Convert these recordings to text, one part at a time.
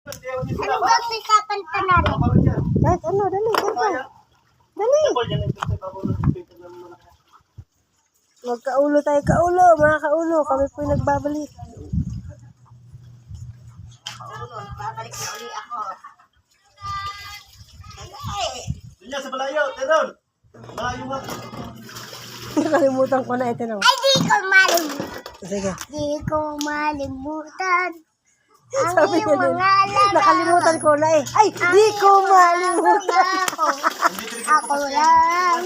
Ano ba pinakanta natin? Kahit ano, dali, dali. Dali. Magkaulo tayo, kaulo, mga kaulo. Kami po yung nagbabalik. Babalik na uli ako. Diyan sa balayo, Teron. Malayo ba? Nakalimutan ko na ito na. Ay, di ko malimutan. Sige. Di ko malimutan. Ang Sabi iyong niya din. mga lalaman. Nakalimutan ko na eh. Ay, di ko malimutan. Ako lang.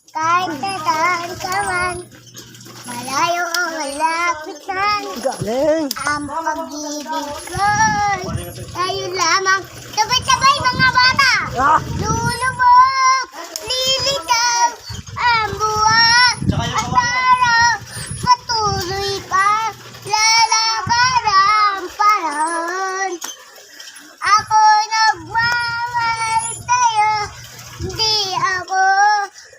Kahit nataan ka man. Malayo ang malapit man. Galing. Ang pag-ibig ko'y tayo lamang. Sabay-sabay mga bata. Ah, Lulubog, lilitaw ang buwan. At araw, patuloy pa lalaban ang panahon. Ako nagmamahal sa'yo, hindi ako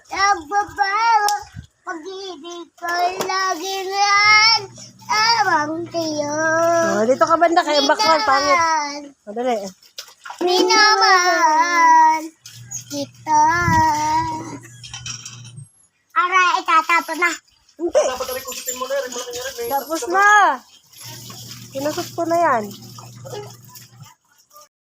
nagbabago. Pag-ibig ko'y lagi yan, lamang sa'yo. oh, dito ka banda kaya background pangit. Oh, dali. Minamahal kita. Aray, itatapo na. Hindi. Dapat na rin mo na rin. Tapos na. Sinusot ko na yan.